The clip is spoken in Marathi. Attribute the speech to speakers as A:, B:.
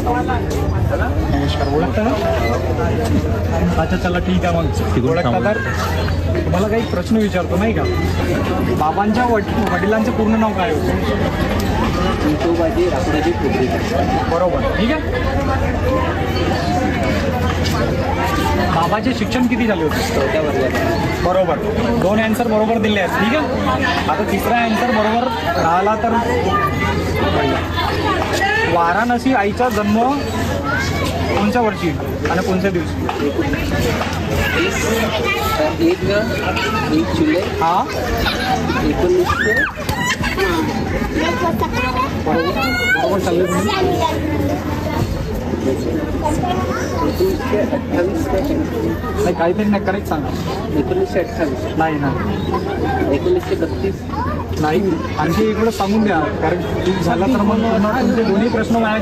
A: नमस्कार. ओळखता ना? अच्छा चला ठीक आहे मग. ओळखता तर तुम्हाला काही प्रश्न विचारतो नाही का? बाबांच्या वडिलांचं पूर्ण नाव काय होतं?
B: विठोबाजी रामराजे खोब्रेकर.
A: बरोबर. ठीक आहे. बाबाचे शिक्षण किती झाले होते?
B: 4थ्या वर्गात.
A: बरोबर. 2 ॲन्सर बरोबर दिले आहेत. ठीक आहे. आता तिसरा ॲन्सर बरोबर राहिला तर वाराणसी आईचा जन्म कोणत्या वर्षी आणि कोणत्या दिवशी?
B: 1 जुलै
A: हा
B: 1900.
A: बरोबर. बरोबर चालले तुम्ही.
B: 1928.
A: नाही काहीतरी नाही करेक्ट सांगा.
B: 1928.
A: नाही ना
B: 1932.
A: नाही आणखी इकडं सांगून द्या कारण चूक झाला तर मग तुमचे दोन्ही प्रश्न माझ्या